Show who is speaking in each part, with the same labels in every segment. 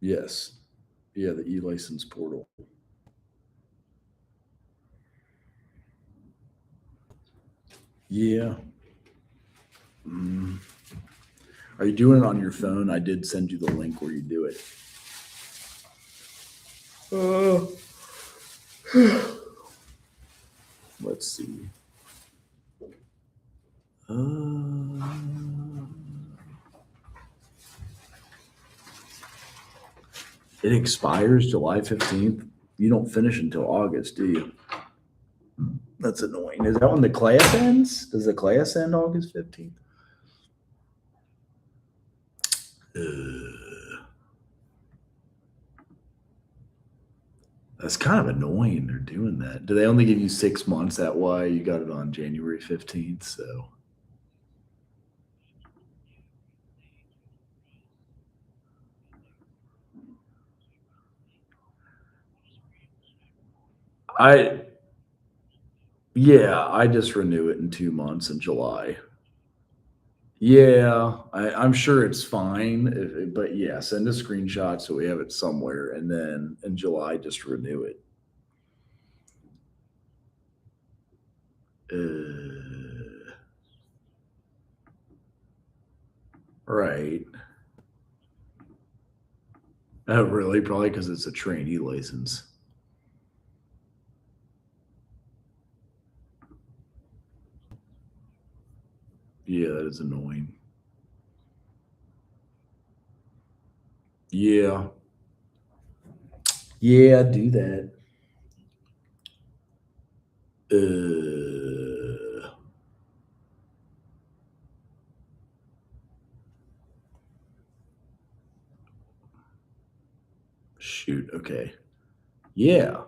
Speaker 1: Yes. Yeah, the e-license portal. Yeah. Mm. Are you doing it on your phone? I did send you the link where you do it. Uh, let's see. It expires July 15th. You don't finish until August, do you? That's annoying. Is that when the class ends? Does the class end August 15th? That's kind of annoying. They're doing that. Do they only give you 6 months? That why you got it on January 15th? So I yeah, I just renew it in 2 months in July. Yeah, I'm sure it's fine, but yeah, send a screenshot so we have it somewhere, and then in July just renew it. Right. Oh, really? Probably because it's a trainee license. Yeah, that is annoying. Yeah. Yeah, do that. Uh, shoot. Okay. Yeah.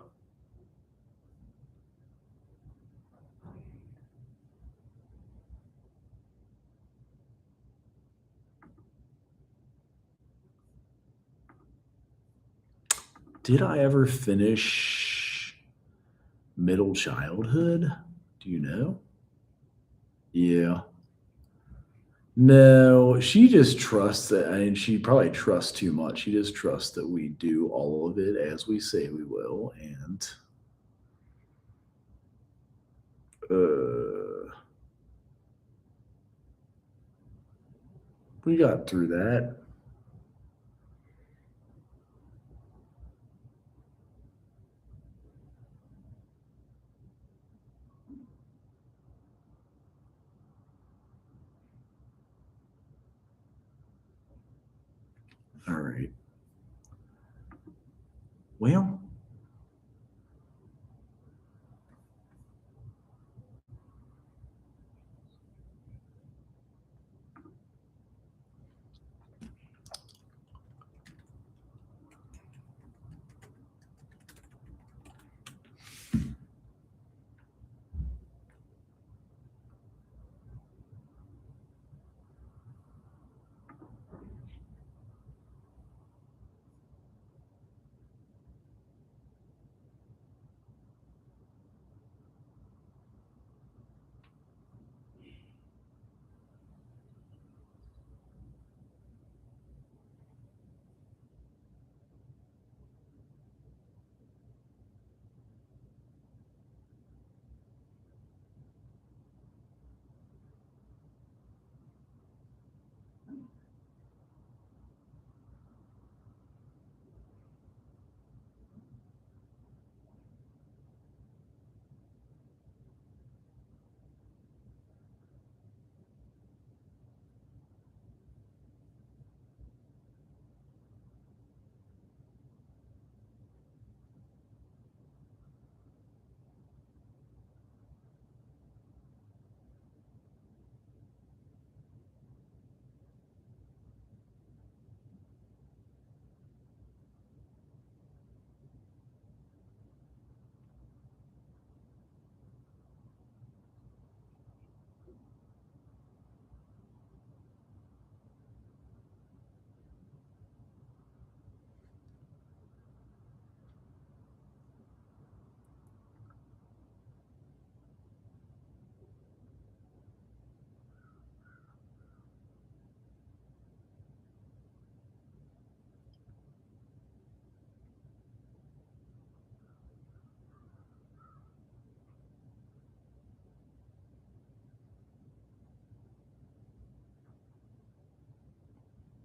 Speaker 1: Did I ever finish middle childhood? Do you know? Yeah. No, she just trusts that. I mean, she probably trusts too much. She just trusts that we do all of it as we say we will, and uh, we got through that. All right. Well,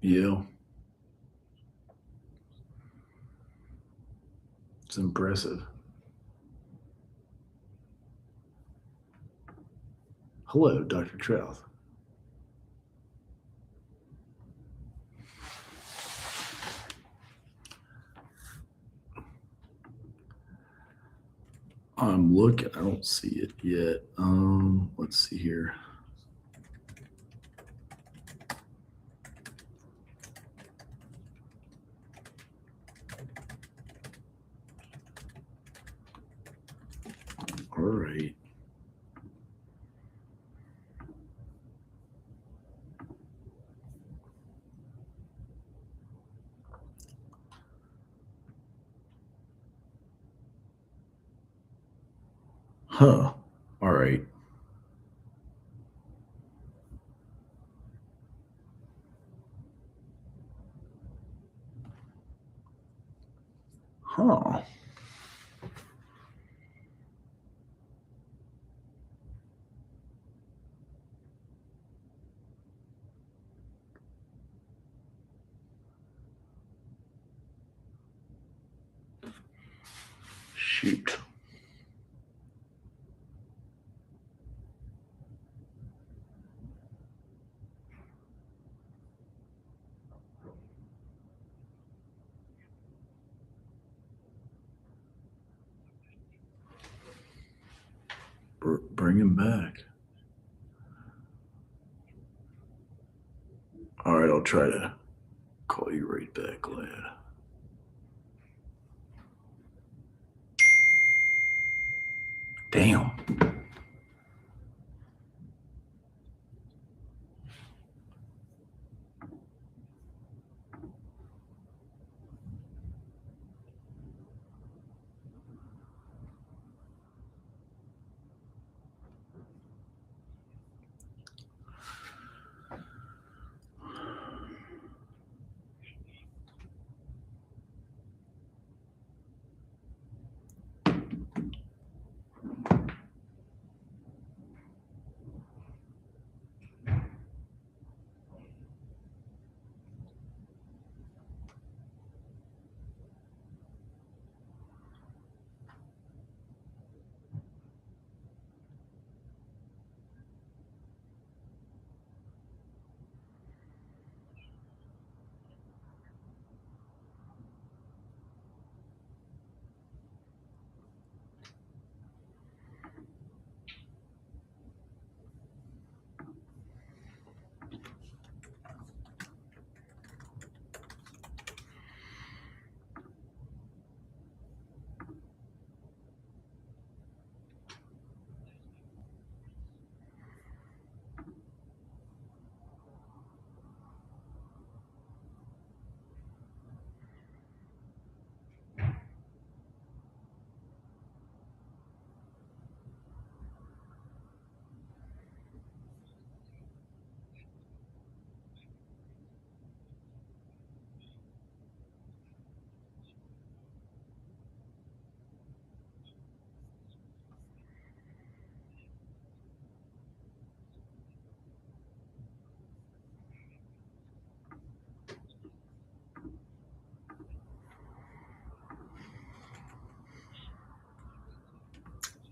Speaker 1: Yeah. It's impressive. Hello, Dr. Trouth. I'm looking. I don't see it yet. Let's see here. All right. Huh. All right. Huh. Shoot. Bring him back. All right, I'll try to call you right back, lad. Damn.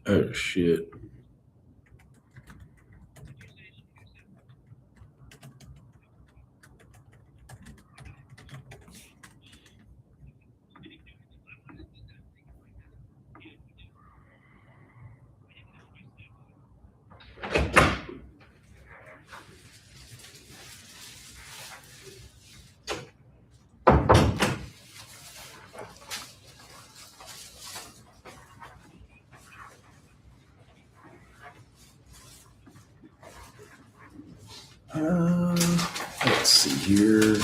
Speaker 1: Oh, shit. Let's see here.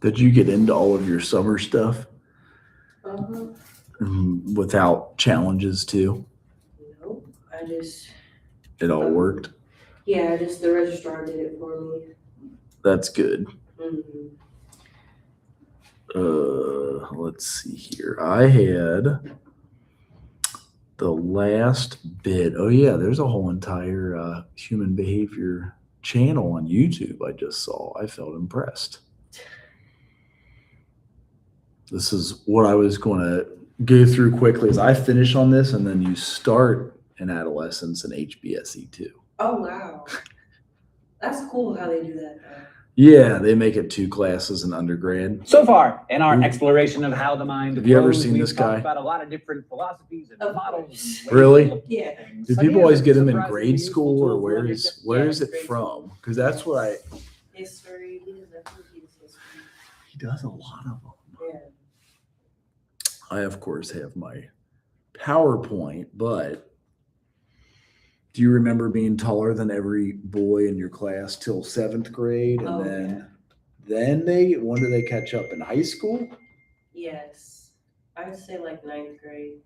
Speaker 1: Did you get into all of your summer stuff
Speaker 2: Uh-huh.
Speaker 1: without challenges too?
Speaker 2: Nope. I just,
Speaker 1: It all worked.
Speaker 2: yeah, just the registrar did it for me.
Speaker 1: That's good.
Speaker 2: Mm-hmm.
Speaker 1: Let's see here. I had the last bit. Oh yeah, there's a whole entire human behavior channel on YouTube I just saw. I felt impressed. This is what I was going to go through quickly as I finish on this, and then you start in adolescence and HBSE too.
Speaker 2: Oh, wow. That's cool how they do that, though.
Speaker 1: Yeah, they make it 2 classes in undergrad.
Speaker 3: So far in our exploration of how the mind
Speaker 1: Have you ever
Speaker 3: grows,
Speaker 1: seen
Speaker 3: we've
Speaker 1: this
Speaker 3: talked
Speaker 1: guy?
Speaker 3: about a lot of different philosophies and
Speaker 2: Of
Speaker 3: models.
Speaker 2: course.
Speaker 3: and ways
Speaker 1: Really?
Speaker 3: of looking
Speaker 2: Yeah.
Speaker 3: at things.
Speaker 1: Do
Speaker 3: So
Speaker 1: people
Speaker 3: he
Speaker 1: always
Speaker 3: has
Speaker 1: get them in
Speaker 3: surprisingly
Speaker 1: grade
Speaker 3: useful
Speaker 1: school, or
Speaker 3: tools
Speaker 1: where
Speaker 3: for
Speaker 1: is
Speaker 3: understanding
Speaker 1: it
Speaker 3: grade
Speaker 1: from? Because that's what I.
Speaker 2: History. He does definitely use history.
Speaker 1: He does a lot of them.
Speaker 2: Yeah.
Speaker 1: I of course have my PowerPoint, but do you remember being taller than every boy in your class till 7th grade, and
Speaker 2: Oh,
Speaker 1: then when do they catch up in high school?
Speaker 2: Yes. I would say like 9th grade.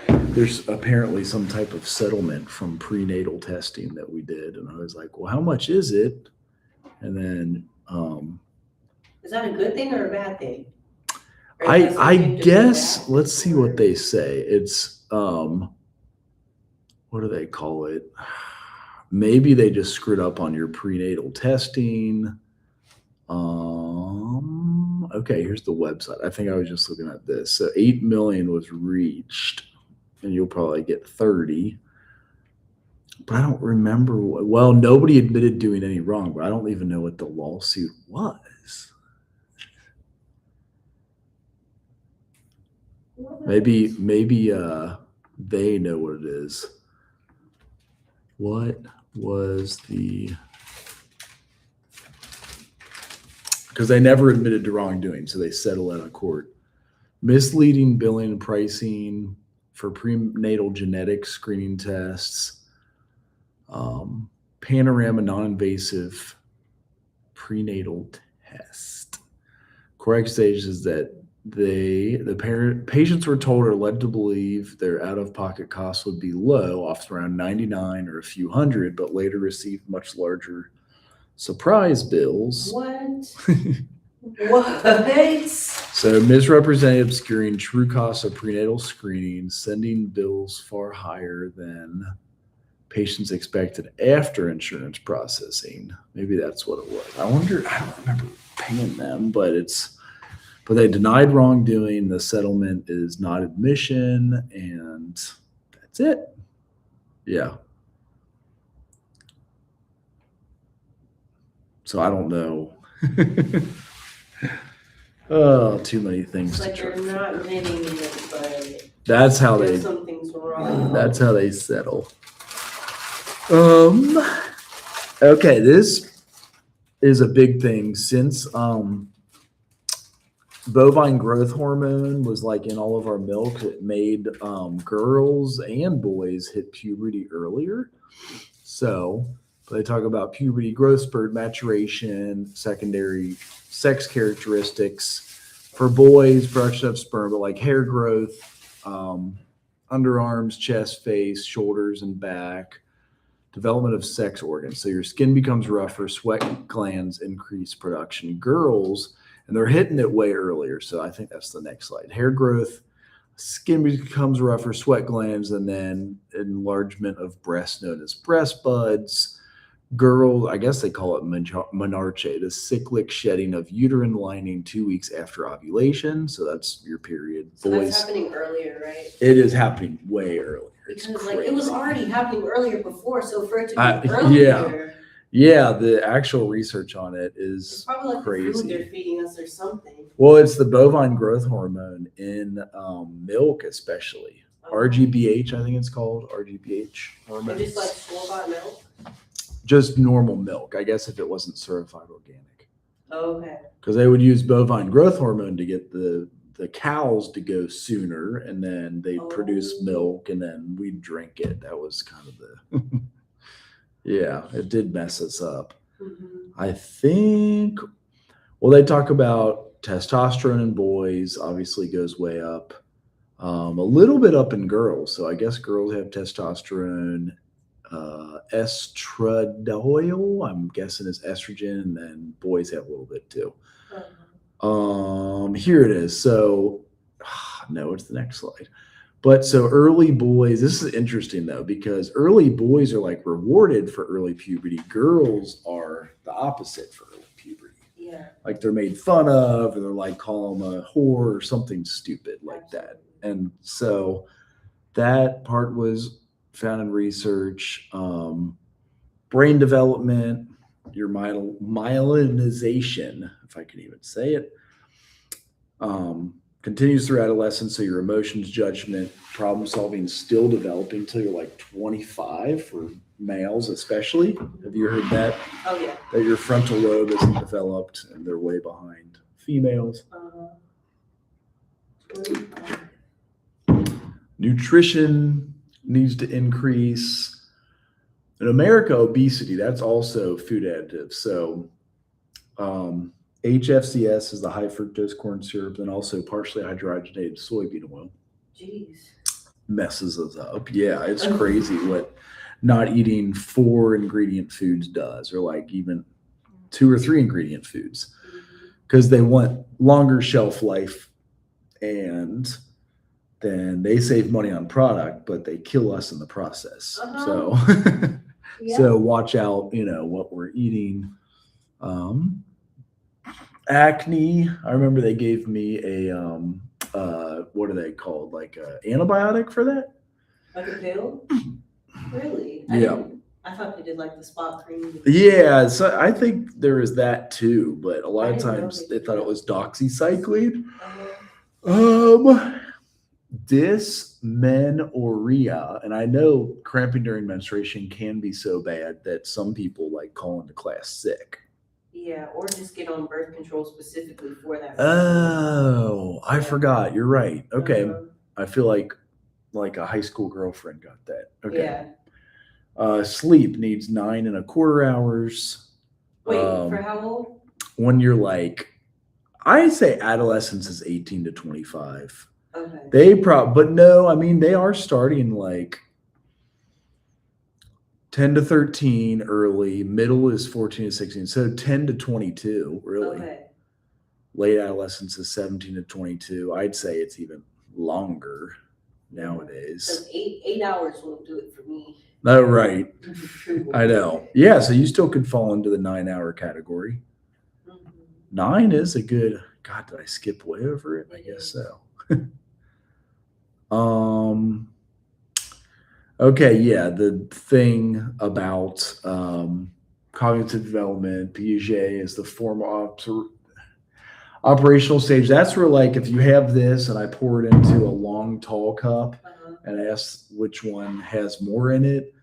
Speaker 1: There's apparently some type of settlement from prenatal testing that we did, and I was like, well, how much is it? And then
Speaker 2: Is that a good thing or a bad thing? Or
Speaker 1: I
Speaker 2: is that something to
Speaker 1: guess
Speaker 2: adapt,
Speaker 1: let's see
Speaker 2: or-
Speaker 1: what they say. It's what do they call it? Maybe they just screwed up on your prenatal testing. Okay, here's the website. I think I was just looking at this. So 8 million was reached, and you'll probably get 30. But I don't remember well, nobody admitted doing any wrong, but I don't even know what the lawsuit was. Maybe they know what it is. What was the, because they never admitted to wrongdoing, so they settle out of court. Misleading billing and pricing for prenatal genetic screening tests, panorama non-invasive prenatal test. Correct stage is that patients were told or led to believe their out-of-pocket costs would be low, often around 99 or a few hundred, but later received much larger surprise bills.
Speaker 2: What? What?
Speaker 1: So misrepresenting, obscuring true costs of prenatal screening, sending bills far higher than patients expected after insurance processing. Maybe that's what it was. I don't remember paying them, but they denied wrongdoing. The settlement is not admission, and that's it. Yeah. So I don't know. Oh, too many things
Speaker 2: It's
Speaker 1: to
Speaker 2: like
Speaker 1: try.
Speaker 2: they're not admitting it, but
Speaker 1: That's how they.
Speaker 2: something's wrong.
Speaker 1: That's how they settle. Okay, this is a big thing since bovine growth hormone was like in all of our milk. It made girls and boys hit puberty earlier. So they talk about puberty, growth spurt, maturation, secondary sex characteristics. For boys, production of sperm, but like hair growth, underarms, chest, face, shoulders, and back. Development of sex organs. So your skin becomes rougher, sweat glands increase production. Girls, and they're hitting it way earlier. So I think that's the next slide. Hair growth, skin becomes rougher, sweat glands, and then enlargement of breasts known as breast buds. Girls, I guess they call it menarche, the cyclic shedding of uterine lining 2 weeks after ovulation. So that's your period.
Speaker 2: So
Speaker 1: Boys,
Speaker 2: that's happening earlier, right?
Speaker 1: it is happening way earlier. It's
Speaker 2: Because
Speaker 1: crazy.
Speaker 2: like it was already happening earlier before, so for it to be earlier,
Speaker 1: Yeah, the actual research on it
Speaker 2: it's
Speaker 1: is
Speaker 2: probably like the food
Speaker 1: crazy.
Speaker 2: they're feeding us or something.
Speaker 1: Well, it's the bovine growth hormone in milk, especially. RGBH, I think it's called RGBH
Speaker 2: And
Speaker 1: hormone.
Speaker 2: just like store-bought milk.
Speaker 1: Just normal milk, I guess, if it wasn't certified organic.
Speaker 2: Okay.
Speaker 1: Because they would use bovine growth hormone to get the cows to go sooner, and then they produce milk, and then we drink it. That was kind of the Yeah, it did mess us up.
Speaker 2: Mhm.
Speaker 1: I think, well, they talk about testosterone in boys obviously goes way up, a little bit up in girls. So I guess girls have testosterone, estradiol, I'm guessing is estrogen, and then boys have a little bit too. Here it is. So, no, it's the next slide. But so early boys, this is interesting though, because early boys are like rewarded for early puberty. Girls are the opposite for early puberty.
Speaker 2: Yeah.
Speaker 1: Like they're made fun of, or they're like call them a whore or something stupid like that. And so that part was found in research. Brain development, your myelinization, if I can even say it, continues through adolescence. So your emotions, judgment, problem solving is still developing until you're like 25 for males, especially. Have you heard that?
Speaker 2: Oh yeah.
Speaker 1: That your frontal lobe isn't developed and they're way behind females. Nutrition needs to increase. In America, obesity, that's also food additives. So HFCS is the high fructose corn syrup, and also partially hydrogenated soybean oil.
Speaker 2: Jeez.
Speaker 1: Messes us up. Yeah, it's crazy what not eating 4 ingredient foods does, or like even 2 or 3 ingredient foods, because they want longer shelf life, and then they save money on product, but they kill us in the process. So
Speaker 2: Yeah.
Speaker 1: so watch out, what we're eating. Acne, I remember they gave me a what are they called, like a antibiotic for that.
Speaker 2: Like a pill? Really?
Speaker 1: Yeah.
Speaker 2: I thought they did like the spot cream.
Speaker 1: Yeah, so I think there is that too, but a lot
Speaker 2: I
Speaker 1: of
Speaker 2: didn't know
Speaker 1: times
Speaker 2: they
Speaker 1: they
Speaker 2: did
Speaker 1: thought
Speaker 2: that.
Speaker 1: it was doxycycline.
Speaker 2: Uh-huh.
Speaker 1: Dysmenorrhea, and I know cramping during menstruation can be so bad that some people like call into class sick.
Speaker 2: Yeah, or just get on birth control specifically for that.
Speaker 1: Oh, I forgot. You're right. Okay.
Speaker 2: Uh-huh.
Speaker 1: I feel like a high school girlfriend got that. Okay.
Speaker 2: Yeah.
Speaker 1: Sleep needs 9.25 hours.
Speaker 2: Wait, for how old?
Speaker 1: When you're like, I say adolescence is 18 to 25.
Speaker 2: Okay.
Speaker 1: But no, I mean, they are starting like 10 to 13 early, middle is 14 to 16. So 10 to 22, really.
Speaker 2: Okay.
Speaker 1: Late adolescence is 17 to 22. I'd say it's even longer nowadays.
Speaker 2: So 8 hours won't do it for me.
Speaker 1: Oh, right. I know. Yeah, so you still could fall into the 9-hour category. 9 is a good, God, did I skip way over it? I guess so. Okay, yeah, the thing about cognitive development, Piaget is the formal operational stage. That's where, like, if you have this and I pour it into a long, tall cup and ask which one has more in it,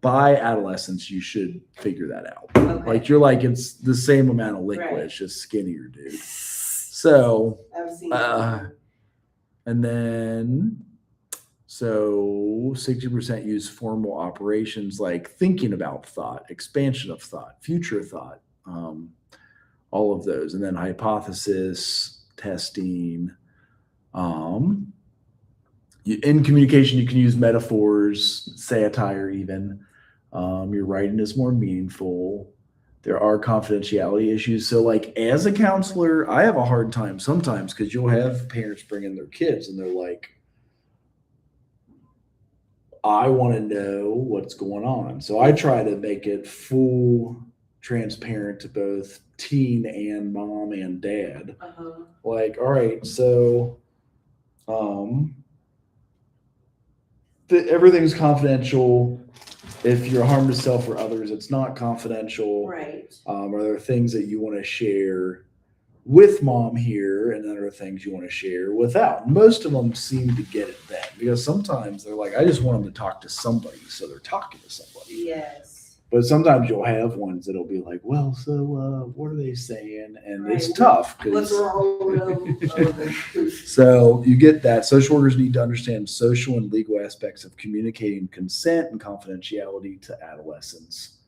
Speaker 1: by adolescence, you should figure that out.
Speaker 2: Okay.
Speaker 1: Like, you're like, it's the same amount of liquid,
Speaker 2: Right.
Speaker 1: it's just skinnier, dude. So,
Speaker 2: I've seen that.
Speaker 1: and then, so 60% use formal operations, like thinking about thought, expansion of thought, future thought, all of those. And then hypothesis, testing. In communication, you can use metaphors, satire even. Your writing is more meaningful. There are confidentiality issues. So, like, as a counselor, I have a hard time sometimes because you'll have parents bring in their kids and they're like, I want to know what's going on. So I try to make it full transparent to both teen and mom and dad. Like, all right, so everything's confidential. If you're harm to self or others, it's not confidential.
Speaker 2: Right.
Speaker 1: Are there things that you want to share with mom here, and then there are things you want to share without? Most of them seem to get it then, because sometimes they're like, I just want them to talk to somebody, so they're talking to somebody.
Speaker 2: Yes.
Speaker 1: But sometimes you'll have ones that'll be like, well, so what are they saying? And it's
Speaker 2: Right.
Speaker 1: tough
Speaker 2: What's
Speaker 1: because
Speaker 2: wrong with them?
Speaker 1: so you get that. Social workers need to understand social and legal aspects of communicating consent and confidentiality to adolescents.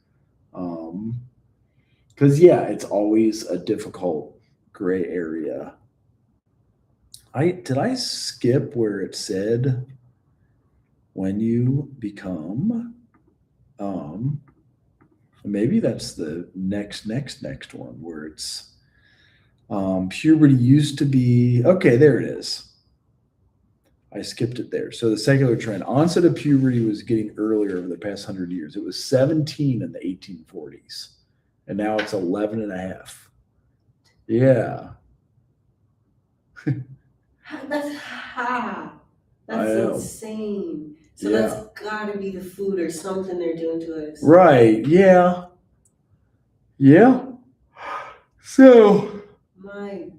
Speaker 1: Because yeah, it's always a difficult gray area. Did I skip where it said when you become maybe that's the next one where it's puberty used to be okay, there it is. I skipped it there. So the secular trend, onset of puberty was getting earlier over the past 100 years. It was 17 in the 1840s, and now it's 11 and a half. Yeah.
Speaker 2: That's insane. So
Speaker 1: Yeah.
Speaker 2: that's gotta be the food or something they're doing to us.
Speaker 1: Right. Yeah. Yeah. So,
Speaker 2: My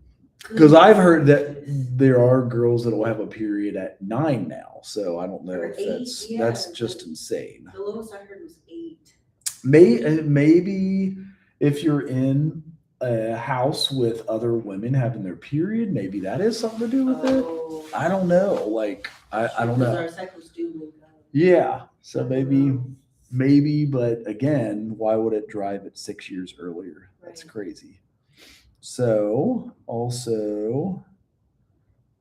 Speaker 1: because I've
Speaker 2: goodness.
Speaker 1: heard that there are girls that will have a period at 9 now. So I don't know
Speaker 2: Or
Speaker 1: if
Speaker 2: 8,
Speaker 1: that's
Speaker 2: yeah,
Speaker 1: that's just insane.
Speaker 2: The lowest I heard was 8.
Speaker 1: Maybe if you're in a house with other women having their period, maybe that is something to do with it.
Speaker 2: Oh,
Speaker 1: I don't know. Like I don't
Speaker 2: because
Speaker 1: know.
Speaker 2: our cycles do move up.
Speaker 1: Yeah. So maybe, but again, why would it drive it 6 years earlier? That's
Speaker 2: Right.
Speaker 1: crazy. So also,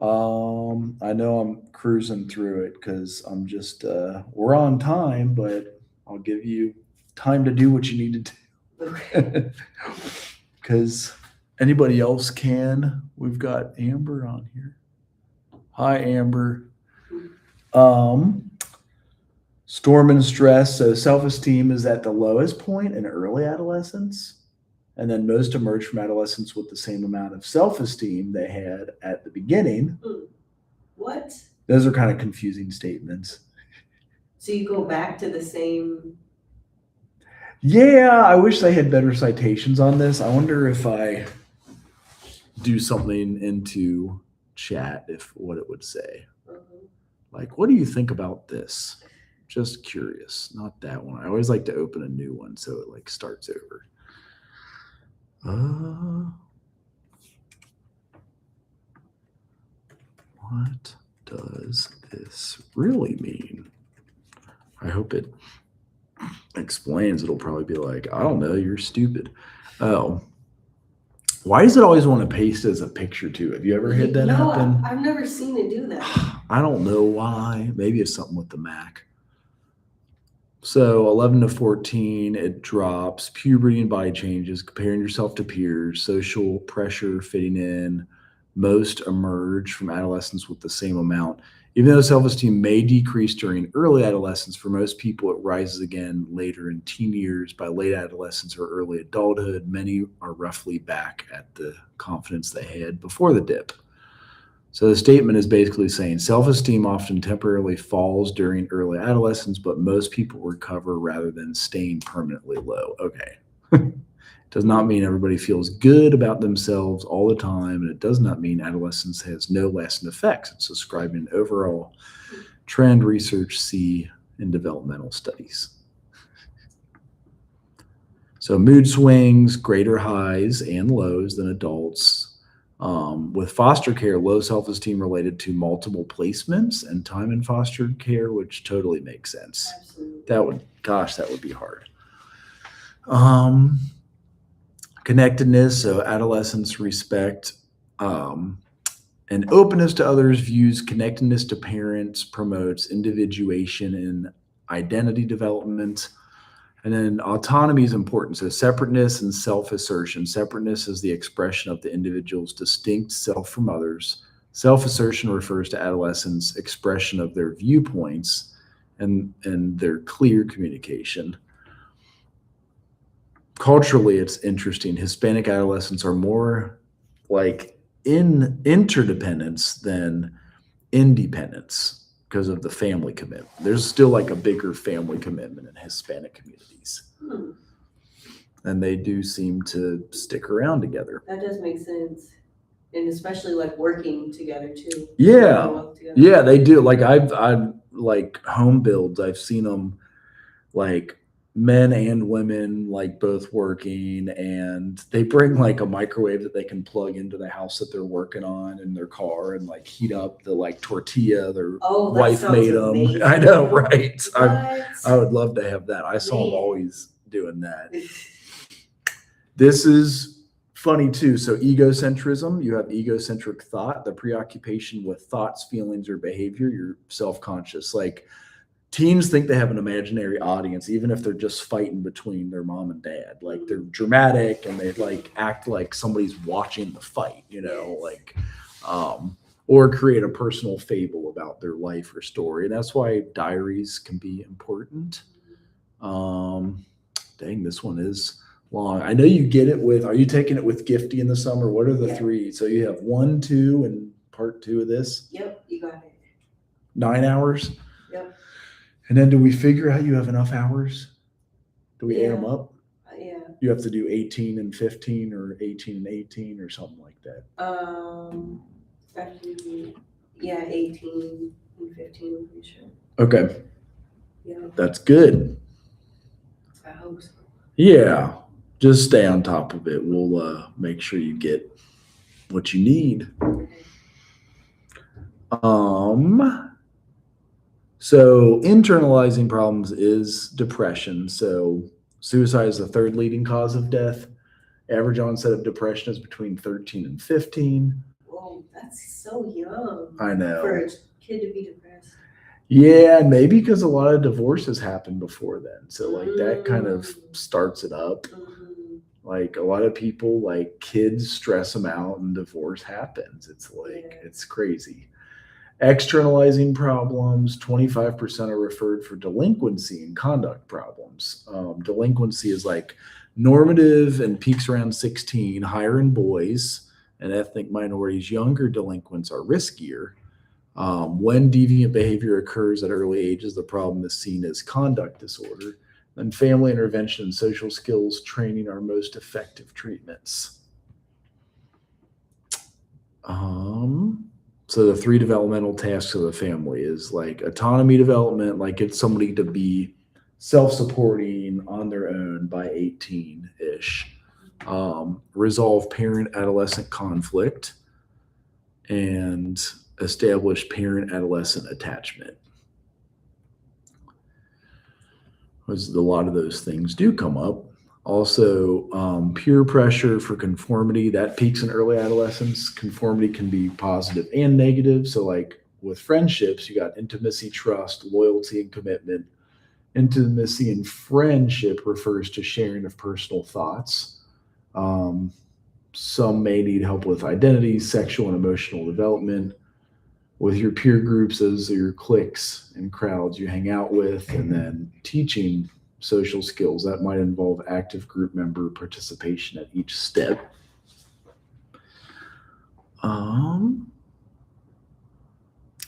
Speaker 1: I know I'm cruising through it because I'm just we're on time, but I'll give you time to do what you need to
Speaker 2: Okay.
Speaker 1: do. Because anybody else can. We've got Amber on here. Hi, Amber. Storm and stress. So self-esteem is at the lowest point in early adolescence. And then most emerge from adolescence with the same amount of self-esteem they had at the beginning.
Speaker 2: What?
Speaker 1: Those are kind of confusing statements.
Speaker 2: So you go back to the same.
Speaker 1: Yeah, I wish they had better citations on this. I wonder if I do something into chat, if what it would say. Like, what do you think about this? Just curious. Not that one. I always like to open a new one so it like starts over. What does this really mean? I hope it explains. It'll probably be like, I don't know, you're stupid. Oh. Why does it always want to paste as a picture too? Have you ever had that happen?
Speaker 2: I've never seen it do that.
Speaker 1: I don't know why. Maybe it's something with the Mac. So 11 to 14, it drops. Puberty and body changes, comparing yourself to peers, social pressure, fitting in. Most emerge from adolescence with the same amount. Even though self-esteem may decrease during early adolescence, for most people, it rises again later in teen years. By late adolescence or early adulthood, many are roughly back at the confidence they had before the dip. So the statement is basically saying self-esteem often temporarily falls during early adolescence, but most people recover rather than staying permanently low. Okay. Does not mean everybody feels good about themselves all the time, and it does not mean adolescence has no lasting effects. It's describing an overall trend research see in developmental studies. So mood swings, greater highs and lows than adults. With foster care, low self-esteem related to multiple placements and time in foster care, which totally makes sense.
Speaker 2: Absolutely.
Speaker 1: That would be hard. Connectedness, so adolescents respect and openness to others, views connectedness to parents, promotes individuation and identity development. And then autonomy is important. So separateness and self-assertion. Separateness is the expression of the individual's distinct self from others. Self-assertion refers to adolescents' expression of their viewpoints and their clear communication. Culturally, it's interesting. Hispanic adolescents are more like in interdependence than independence because of the family commitment. There's still like a bigger family commitment in Hispanic communities. And they do seem to stick around together.
Speaker 2: That does make sense. And especially like working together too.
Speaker 1: Yeah.
Speaker 2: Together.
Speaker 1: Yeah, they do. Like I've like home builds, I've seen them like men and women like both working, and they bring like a microwave that they can plug into the house that they're working on in their car and like heat up the like tortilla their
Speaker 2: Oh, that
Speaker 1: wife
Speaker 2: sounds
Speaker 1: made them.
Speaker 2: amazing.
Speaker 1: I know, right?
Speaker 2: What?
Speaker 1: I would love to have that. I saw them
Speaker 2: Man.
Speaker 1: always doing that. This is funny too. So egocentrism, you have egocentric thought, the preoccupation with thoughts, feelings, or behavior. You're self-conscious. Like teens think they have an imaginary audience, even if they're just fighting between their mom and dad. Like they're dramatic and they like act like somebody's watching the fight, you know, like or create a personal fable about their life or story. And that's why diaries can be important. Dang, this one is long. I know you get it with, are you taking it with Gifty in the summer? What are the
Speaker 2: Yeah.
Speaker 1: 3? So you have 1, 2, and part 2 of this,
Speaker 2: Yep, you got it.
Speaker 1: 9 hours.
Speaker 2: Yep.
Speaker 1: And then do we figure out you have enough hours? Do we add them
Speaker 2: Yeah.
Speaker 1: up?
Speaker 2: Yeah.
Speaker 1: You have to do 18 and 15 or 18 and 18 or something like that.
Speaker 2: Actually, yeah, 18 and 15, I'm pretty sure.
Speaker 1: Okay,
Speaker 2: Yeah,
Speaker 1: that's good.
Speaker 2: I hope so.
Speaker 1: Yeah, just stay on top of it. We'll make sure you get what you need. So internalizing problems is depression. So suicide is the 3rd leading cause of death. Average onset of depression is between 13 and 15.
Speaker 2: Whoa, that's so young
Speaker 1: I know.
Speaker 2: for a kid to be depressed.
Speaker 1: Yeah, maybe because a lot of divorces happen before then. So like that kind of starts it up. Like a lot of people, like kids stress them out and divorce happens. It's like, it's crazy. Externalizing problems, 25% are referred for delinquency and conduct problems. Delinquency is like normative and peaks around 16, higher in boys and ethnic minorities. Younger delinquents are riskier. When deviant behavior occurs at early ages, the problem is seen as conduct disorder. And family intervention and social skills training are most effective treatments. So the 3 developmental tasks of the family is like autonomy development, like get somebody to be self-supporting on their own by 18-ish. Resolve parent-adolescent conflict and establish parent-adolescent attachment. Because a lot of those things do come up. Also, peer pressure for conformity, that peaks in early adolescence. Conformity can be positive and negative. So like with friendships, you got intimacy, trust, loyalty, and commitment. Intimacy and friendship refers to sharing of personal thoughts. Some may need help with identity, sexual and emotional development. With your peer groups, those are your cliques and crowds you hang out with, and then teaching social skills. That might involve active group member participation at each step. Oh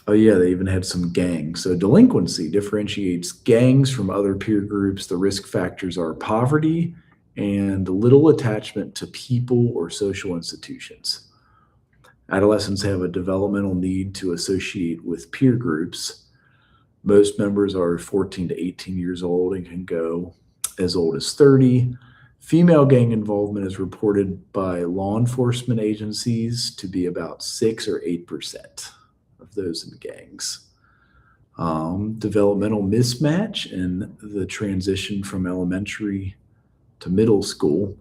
Speaker 1: yeah, they even had some gangs. So delinquency differentiates gangs from other peer groups. The risk factors are poverty and little attachment to people or social institutions. Adolescents have a developmental need to associate with peer groups. Most members are 14 to 18 years old and can go as old as 30. Female gang involvement is reported by law enforcement agencies to be about 6 or 8% of those in gangs. Developmental mismatch in the transition from elementary to middle school.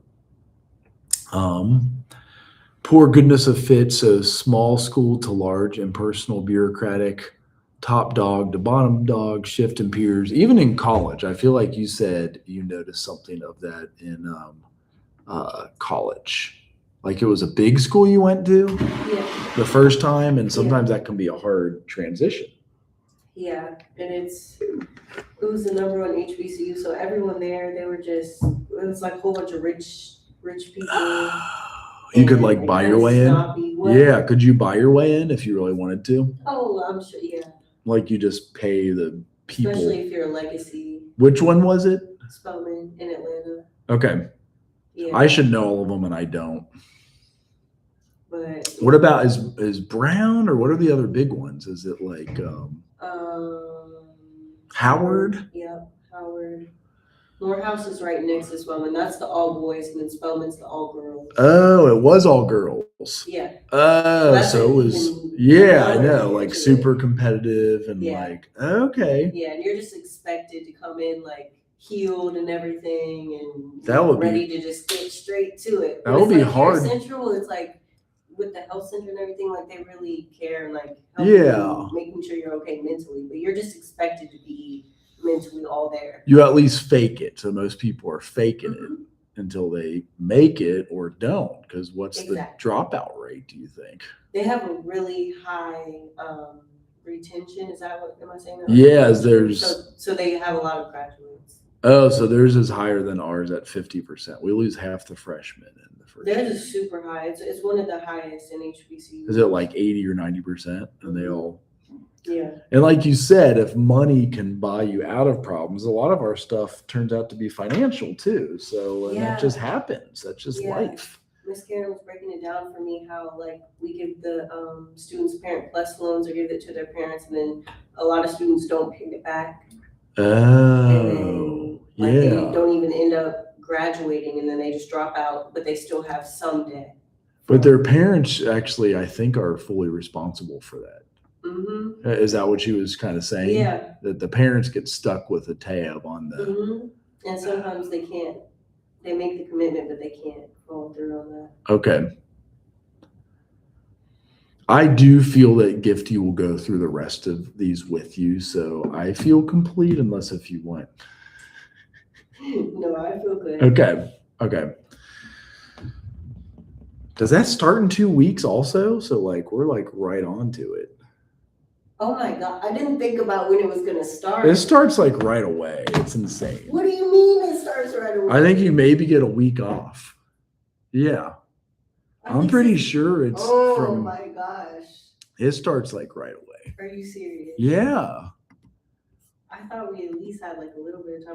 Speaker 1: Poor goodness of fit, so small school to large, impersonal, bureaucratic, top dog to bottom dog, shift in peers. Even in college, I feel like you said you noticed something of that in college. Like it was a big school you went to the first time, and sometimes that can be a hard transition.
Speaker 2: Yeah, and it was the number 1 HBCU, so everyone there, they were just, it was like a whole bunch of rich people.
Speaker 1: You could like buy your way in?
Speaker 2: What?
Speaker 1: Yeah, could you buy your way in if you really wanted to?
Speaker 2: Oh, I'm sure, yeah.
Speaker 1: Like you just pay the people.
Speaker 2: Especially if you're a legacy.
Speaker 1: Which one was it?
Speaker 2: Spelman in Atlanta.
Speaker 1: Okay.
Speaker 2: Yeah.
Speaker 1: I should know all of them and I don't.
Speaker 2: But
Speaker 1: what about is Brown, or what are the other big ones? Is it like Howard?
Speaker 2: Yeah, Howard. Morehouse is right next to Spelman. That's the all boys, and then Spelman's the all girls.
Speaker 1: Oh, it was all girls.
Speaker 2: Yeah.
Speaker 1: Oh,
Speaker 2: That's
Speaker 1: so it
Speaker 2: like
Speaker 1: was,
Speaker 2: even
Speaker 1: yeah, I
Speaker 2: another
Speaker 1: know,
Speaker 2: layer
Speaker 1: like
Speaker 2: to
Speaker 1: super competitive and
Speaker 2: Yeah.
Speaker 1: like, okay.
Speaker 2: Yeah, and you're just expected to come in like healed and everything, and
Speaker 1: That would be-
Speaker 2: ready to just get straight to it.
Speaker 1: That would be
Speaker 2: It's like
Speaker 1: hard.
Speaker 2: Care Central, it's like with the health center and everything, like they really care, and like
Speaker 1: Yeah.
Speaker 2: making sure you're okay mentally. But you're just expected to be mentally all there.
Speaker 1: You at least fake it. So most people are faking
Speaker 2: Mhm.
Speaker 1: it until they make it or don't. Because what's
Speaker 2: Exactly.
Speaker 1: the dropout rate, do you think?
Speaker 2: They have a really high retention. Is that what am I saying? That?
Speaker 1: Yeah, there's
Speaker 2: So they have a lot of graduates.
Speaker 1: oh, so theirs is higher than ours at 50%. We lose half the freshmen in the first
Speaker 2: Theirs
Speaker 1: year.
Speaker 2: is super high. It's one of the highest in HBCU.
Speaker 1: Is it like 80 or 90%? And they all
Speaker 2: Yeah.
Speaker 1: and like you said, if money can buy you out of problems, a lot of our stuff turns out to be financial too. So and
Speaker 2: Yeah.
Speaker 1: that just happens. That's just
Speaker 2: Yeah.
Speaker 1: life.
Speaker 2: Miss Karen was breaking it down for me how like we give the students Parent Plus loans or give it to their parents, and then a lot of students don't pay it back, and
Speaker 1: Oh,
Speaker 2: then like they
Speaker 1: yeah.
Speaker 2: don't even end up graduating, and then they just drop out, but they still have some debt.
Speaker 1: But their parents actually, I think, are fully responsible for that.
Speaker 2: Mm-hmm.
Speaker 1: Is that what she was kind of saying?
Speaker 2: Yeah.
Speaker 1: That the parents get stuck with a tab on the.
Speaker 2: Mm-hmm. And sometimes they can't. They make the commitment, but they can't follow through on that.
Speaker 1: Okay. I do feel that Gifty will go through the rest of these with you, so I feel complete unless if you want.
Speaker 2: No, I feel good.
Speaker 1: Okay. Okay. Does that start in 2 weeks also? So like we're like right on to it.
Speaker 2: Oh my God, I didn't think about when it was gonna start.
Speaker 1: It starts like right away. It's insane.
Speaker 2: What do you mean it starts right away?
Speaker 1: I think you maybe get a week off. Yeah.
Speaker 2: I
Speaker 1: I'm
Speaker 2: think
Speaker 1: pretty
Speaker 2: so.
Speaker 1: sure it's
Speaker 2: Oh
Speaker 1: from
Speaker 2: my gosh.
Speaker 1: it starts like right away.
Speaker 2: Are you serious?
Speaker 1: Yeah.
Speaker 2: I thought we at least had like a little bit of time.